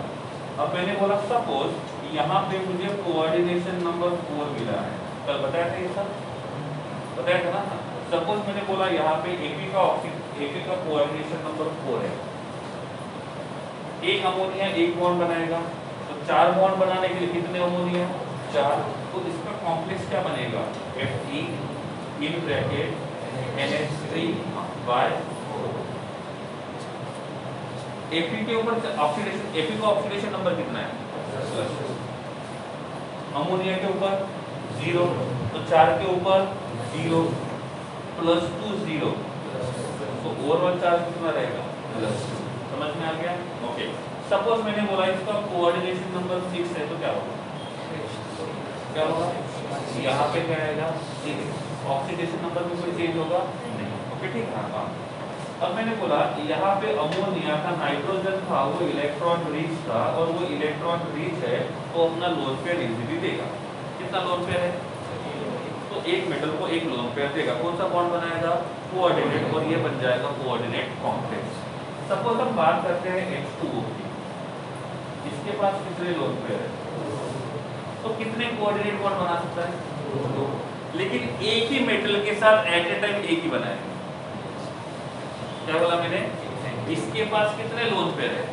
अब मैंने बोला सपोज यहाँ पे मुझे कोऑर्डिनेशन नंबर 4 मिला है, कल बताया था ये सब, बताया था ना। सपोज मैंने बोला यहाँ पे AP का कोऑर्डिनेशन नंबर 4 है, एक अमोनिया एक बॉन्ड बनाएगा, तो 4 बॉन्ड बनाने के लिए कितने अमोनिया, 4, तो इसका कॉम्प्लेक्स क्या बनेगा, Fe in bracket NH3/4। Ap के ऊपर ऑक्सीडेशन, Ap का ऑक्सीडेशन नंबर कितना है, अमोनिया के ऊपर 0, तो 4 के ऊपर 0 +2 0, तो ओवरऑल चार्ज कितना रहेगा, +2। समझ में आ गया? ओके, सपोज मैंने बोला इसका कोऑर्डिनेशन नंबर 6 है, तो क्या होगा, क्या होगा, यहाँ पे क्या आएगा 6, ऑक्सीडेशन नंबर में कोई चेंज होगा नहीं। ओके, ठीक है। हाँ, अब मैंने बोला यहाँ पे अमोनिया का नाइट्रोजन था वो इलेक्ट्रॉन रिच था, और वो इलेक्ट्रॉन रिच है तो अपना लोन पेयर इजीली देगा। कितना लोन पेयर है, तो एक मेटल को एक लोन पेयर देगा। कौन सा बॉन्ड बनाएगा, कोऑर्डिनेट, और ये बन जाएगा कोऑर्डिनेट कॉम्प्लेक्स। सपोज हम बात करते हैं H2O की, इसके पास कितने लोन पेयर है, तो कितने कोऑर्डिनेट बॉन्ड बना सकता है, 2, लेकिन एक ही मेटल के साथ एट ए टाइम एक ही बनाएगा। क्या बोला मैंने, इसके पास कितने लोन पेयर है,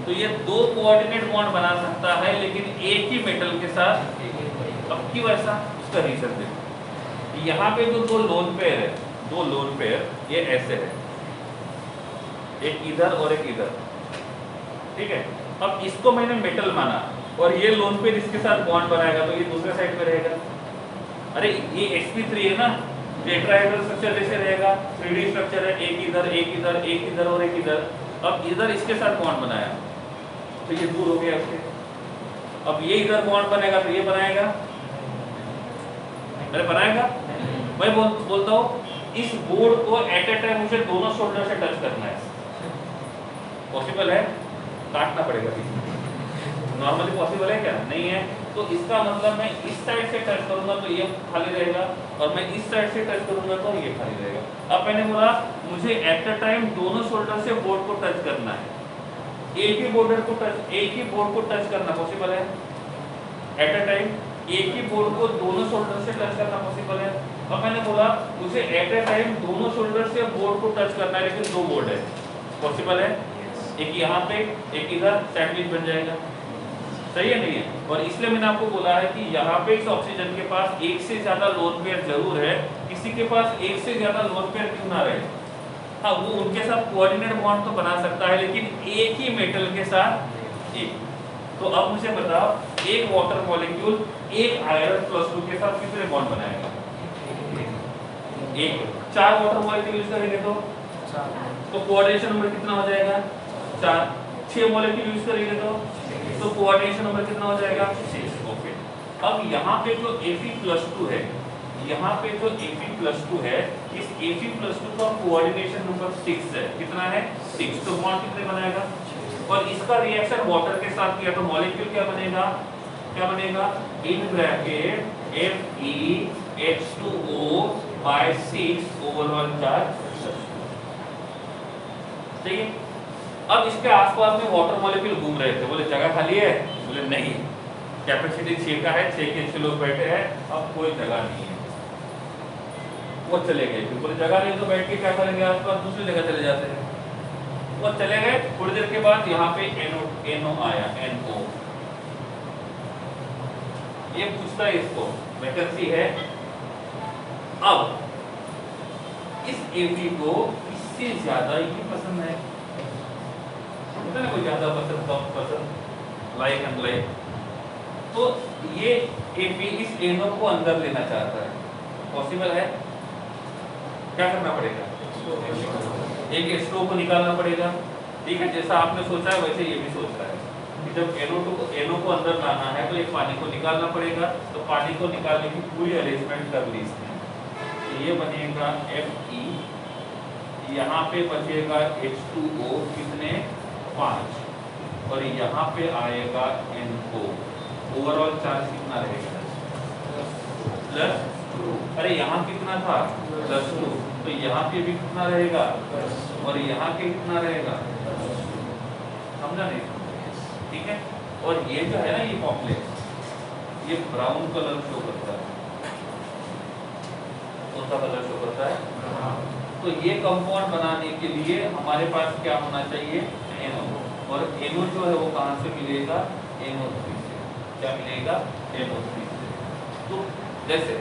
तो ये 2 कोऑर्डिनेट बॉन्ड बना सकता है, लेकिन एक ही मेटल के साथ। अब क्यों ऐसा, उसका रीजन देखो, यहाँ पे जो 2 लोन पेयर है, 2 लोन पेयर ये ऐसे है, एक इधर और एक इधर। ठीक है, अब इसको मैंने मेटल माना और ये लोन पेयर इसके साथ बॉन्ड बनाएगा, तो ये दूसरे साइड पे रहेगा। अरे ये sp3 है ना, टेट्राहेड्रल स्ट्रक्चर जैसे रहेगा, 3D स्ट्रक्चर है, एक इधर एक इधर एक इधर और एक इधर। अब इधर इसके साथ बॉन्ड बनाया तो ये दूर हो गया उसके, अब ये इधर बॉन्ड बनेगा तो ये बनाएगा, अरे बनाएगा। मैं बोलता हूँ इस बोर्ड को एट ए टाइम मुझे दोनों शोल्डर से टच करना है, पॉसिबल है, काटना पड़ेगा, नॉर्मली पॉसिबल है क्या, नहीं है। तो इसका मतलब मैं इस साइड से टच करूंगा तो ये खाली रहेगा, और मैं इस साइड से टच करूंगा तो ये खाली रहेगा। अब मैंने बोला मुझे एट अ टाइम दोनों शोल्डर से बोर्ड को टच करना है, एक ही बोर्ड को टच करना पॉसिबल है एट अ टाइम, एक ही बोर्ड को दोनों शोल्डर से टच करना पॉसिबल है। अब मैंने बोला उसे एट ए टाइम दोनों शोल्डर से बोर्ड को टच करना है, लेकिन दो बोर्ड है, पॉसिबल है? एक यहाँ पे एक इधर, सैंडविच बन जाएगा, सही है नहीं है? और इसलिए मैंने आपको बोला है कि यहाँ पे इस ऑक्सीजन के पास एक से ज्यादा लोन पेयर जरूर है, किसी के पास एक से ज्यादा लोन पेयर क्यों ना रहे। हाँ, वो उनके साथ कोऑर्डिनेट बॉन्ड तो बना सकता है, लेकिन एक ही मेटल के साथ एक। तो अब मुझे बताओ, एक वाटर मॉलिक्यूल एक आयरन +2 के साथ कितने बॉन्ड बनाएगा? एक। 4 वाटर मॉलिक्यूल यूज करेंगे तो कोऑर्डिनेशन नंबर कितना हो जाएगा? 4। 6 मॉलिक्यूल यूज करेंगे तो कोऑर्डिनेशन नंबर कितना हो जाएगा? 6। ओके। अब यहाँ पे जो Fe+2 है, यहाँ पे जो Fe+2 है, इस Fe+2 का कोऑर्डिनेशन नंबर 6 है। कितना है? 6। तो बॉन्ड कितने बनाएगा? और इसका रिएक्शन वाटर के साथ किया तो मॉलिक्यूल क्या बनेगा? क्या बनेगा? In bracket FeH2O/6 overall charge. ठीक है। अब इसके आसपास में वाटर मॉलिक्यूल घूम रहे थे, बोले जगह खाली है? बोले नहीं, कैपेसिटी 6 का है, 6 के 6 लोग बैठे हैं, अब कोई जगह नहीं है। वो चले गए, फिर बोले जगह नहीं तो बैठ के क्या करेंगे, आसपास दूसरी जगह चले जाते हैं। वो चले गए, थोड़ी देर के बाद यहाँ पे NO आया, NO। ये पूछता है इसको वैकेंसी है। अब इस Fe को इससे ज्यादा ही पसंद है, होता है ना, कोई ज्यादा पसंद कम पसंद, लाइक एंड लाइक। तो ये Fe इस NO को अंदर लेना चाहता है, पॉसिबल है? क्या करना पड़ेगा? एक H2O को निकालना पड़ेगा। ठीक है, जैसा आपने सोचा है वैसे ये भी सोच रहा है कि जब NO को अंदर लाना है तो एक पानी को निकालना पड़ेगा। तो पानी को निकालने की पूरी अरेंजमेंट कर ली इसने। तो ये बनेगा Fe, यहाँ पे बचेगा H2O कितने? 5, और यहाँ पे आएगा NO। ओवरऑल चार्ज कितना रहेगा? +2। अरे यहाँ कितना था? +2। तो यहाँ पे भी कितना रहेगा? और यहाँ पे कितना रहेगा? समझा नहीं? ठीक है। और ये जो है ना, ये कॉम्प्लेक्स, ये ब्राउन कलर शो करता है। कौन सा कलर शो करता है? तो ये कंपाउंड बनाने के लिए हमारे पास क्या होना चाहिए? NO। और NO जो है वो कहाँ से मिलेगा? NO3 से। क्या मिलेगा? NO3 से। तो जैसे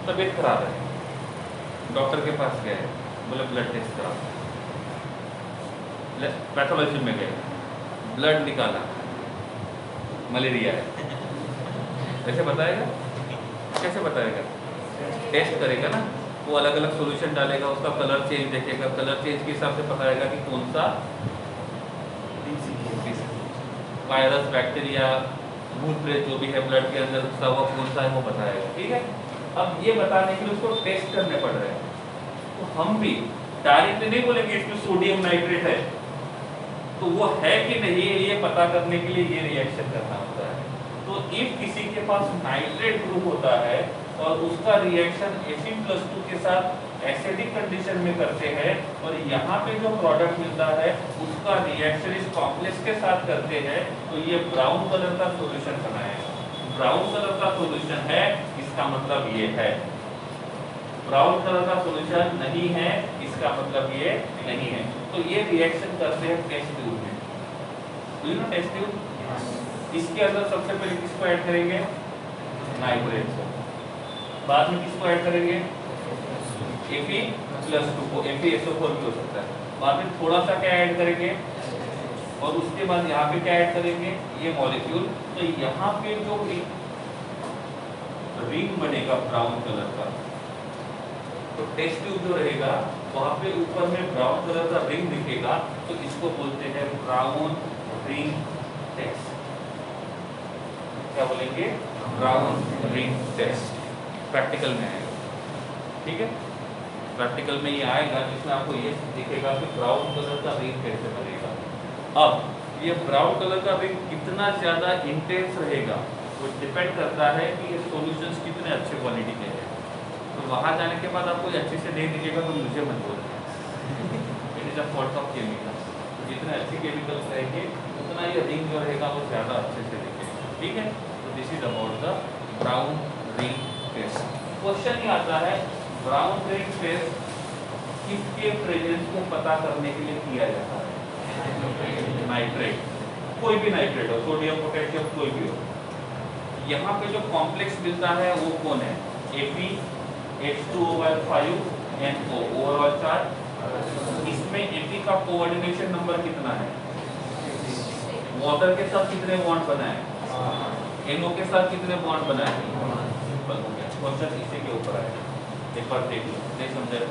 तबीयत खराब है, डॉक्टर के पास गए, बोले ब्लड टेस्ट कराओ, पैथोलॉजी में गए, ब्लड निकाला, मलेरिया है, कैसे बताएगा? कैसे बताएगा? टेस्ट करेगा ना, वो अलग अलग सॉल्यूशन डालेगा, उसका कलर चेंज देखेगा, कलर चेंज के हिसाब से बताएगा कि कौन सा वायरस, बैक्टीरिया, भूत प्रेत जो भी है ब्लड के अंदर, उसका वो कौन सा है वो बताएगा। ठीक है। अब ये बताने के लिए उसको टेस्ट करने पड़ रहे हैं। तो हम भी डायरेक्टली नहीं बोलेंगे इसमें सोडियम नाइट्रेट है, तो वो है कि नहीं ये पता करने के लिए ये रिएक्शन करना होता है। तो इफ किसी के पास नाइट्रेट ग्रुप होता है और उसका रिएक्शन Fe+2 के साथ एसिडिक कंडीशन में करते हैं, और यहाँ पे जो प्रोडक्ट मिलता है उसका रिएक्शन इस कॉम्प्लेक्स के साथ करते हैं, तो ये ब्राउन कलर का सॉल्यूशन बनाएगा। ब्राउन कलर का सॉल्यूशन है, इसका मतलब ये है। ब्राउन कलर का सॉल्यूशन नहीं है, इसका मतलब ये नहीं है। तो ये रिएक्शन करते हैं टेस्ट ट्यूब में। तो ये ना टेस्ट ट्यूब, इसके अंदर सबसे पहले किसको ऐड करेंगे? नाइट्रेट को। बाद में किसको ऐड करेंगे? Fe+2 को, FeSO4 भी हो सकता है। बाद में थोड़ा सा क्या ऐड करेंगे, और उसके बाद यहाँ पे क्या ऐड करेंगे? ये मॉलिक्यूल। तो यहाँ पे जो रिंग बनेगा ब्राउन कलर का, तो टेस्ट ट्यूब जो रहेगा वहाँ पे ऊपर में ब्राउन कलर का रिंग दिखेगा, तो इसको बोलते हैं ब्राउन रिंग टेस्ट। क्या बोलेंगे? Brown ring test. प्रैक्टिकल में आएगा। ठीक है, प्रैक्टिकल में ये आएगा जिसमें आपको ये दिखेगा कि ब्राउन कलर का रिंग कैसे बनेगा। अब ये ब्राउन कलर का रिंग कितना ज़्यादा इंटेंस रहेगा वो डिपेंड करता है कि ये सॉल्यूशंस कितने अच्छे क्वालिटी के हैं। तो वहाँ जाने के बाद आपको अच्छे से नहीं दिखेगा तो मुझे मत बोलना, it is a fault of chemical. जितने अच्छे केमिकल्स रहेंगे उतना ये रिंग जो रहेगा वो ज़्यादा अच्छे से दिखेगा। ठीक है, तो this is about the brown ring test. Question ही आता है ब्राउन रिंग टेस्ट किसके प्रेजेंस को पता करने के लिए किया जाता है? नाइट्रेट, कोई भी नाइट्रेट हो, सोडियम पोटेशियम कोई भी हो। यहाँ पे जो कॉम्प्लेक्स मिलता है वो कौन है? Ap(H2O5NO) overall charge. इसमें Ap का कोऑर्डिनेशन नंबर कितना है? वाटर के साथ कितने बॉन्ड बनाए? NO के साथ कितने बॉन्ड बनाए? सिंपल हो गया, क्वेश्चन इसी के ऊपर आएगा। एक बार देख लो, नहीं समझे तो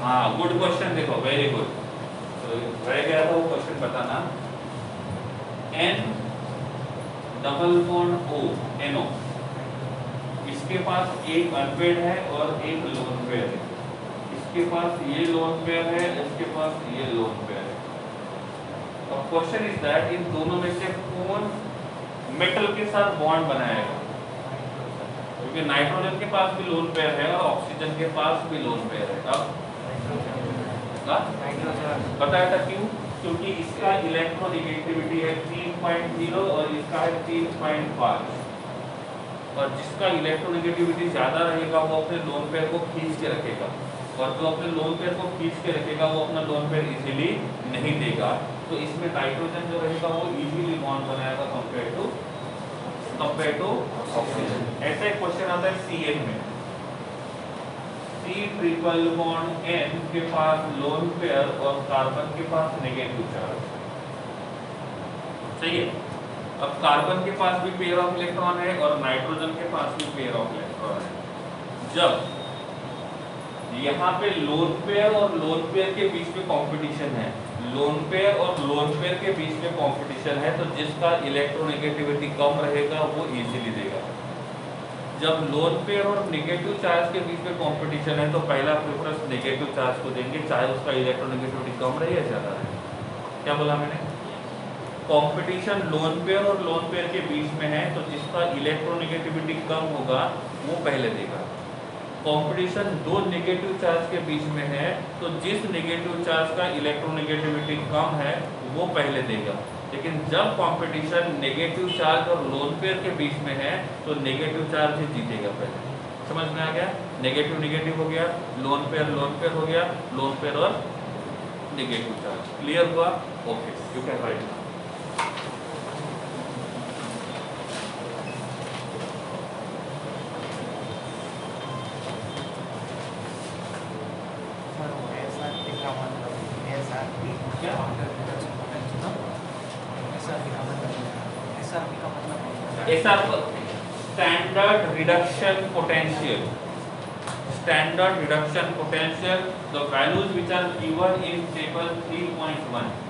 हाँ, गुड क्वेश्चन, देखो वेरी गुड। तो रह गया था वो क्वेश्चन बताना। N double bond O NO, इसके पास एक अनपेड है और एक लोन पेयर है। इसके पास ये लोन पेयर है, इसके पास ये लोन पेयर है। अब क्वेश्चन इज दैट इन दोनों में से कौन मेटल के साथ बॉन्ड बनाएगा? क्योंकि नाइट्रोजन के पास भी लोन पेयर है और ऑक्सीजन के पास भी लोन पेयर है। अब बताया था क्यों? क्योंकि इसका इलेक्ट्रोनेगेटिविटी है 3.0 और इसका है 3.5, और जिसका इलेक्ट्रोनेगेटिविटी ज्यादा रहेगा वो अपने लोन पेयर को खींच के रखेगा, और जो अपने लोन पेयर को खींच के रखेगा वो अपना लोन पेयर इजीली नहीं देगा। तो इसमें नाइट्रोजन जो रहेगा वो इजीली बॉन्ड बनाएगा कंपेयर टू ऑक्सीजन। ऐसा एक क्वेश्चन आता है CN में, C ट्रिपल बॉन्ड N के पास लोन पेयर और कार्बन के पास नेगेटिव चार्ज। सही है। अब कार्बन के पास भी पेयर ऑफ इलेक्ट्रॉन है और नाइट्रोजन के पास भी पेयर ऑफ इलेक्ट्रॉन है। जब यहाँ पे लोन पेयर और लोन पेयर के बीच में कंपटीशन है, लोन पेयर और लोन पेयर के बीच में कंपटीशन है, तो जिसका इलेक्ट्रोनेगेटिविटी कम रहेगा वो इजीली देगा। जब लोन पेयर और नेगेटिव चार्ज के बीच में कंपटीशन है तो पहला प्रेफरेंस नेगेटिव चार्ज को देंगे, चाहे उसका इलेक्ट्रोनेगेटिविटी कम रहे या ज्यादा रहे। क्या बोला मैंने? कंपटीशन लोन पेयर और लोन पेयर के बीच में है तो जिसका इलेक्ट्रोनेगेटिविटी कम होगा वो पहले देगा। कंपटीशन दो नेगेटिव चार्ज के बीच में है तो जिस नेगेटिव चार्ज का इलेक्ट्रोनेगेटिविटी कम है वो पहले देगा। लेकिन जब कंपटीशन नेगेटिव चार्ज और लोन पेयर के बीच में है तो नेगेटिव चार्ज ही जीतेगा पहले। समझ में आ गया? नेगेटिव नेगेटिव हो गया, लोन पेयर हो गया, लोन पेयर और नेगेटिव चार्ज। क्लियर हुआ? Okay, you can write now. Standard reduction potential. Standard reduction potential. The values which are given in table 3.1.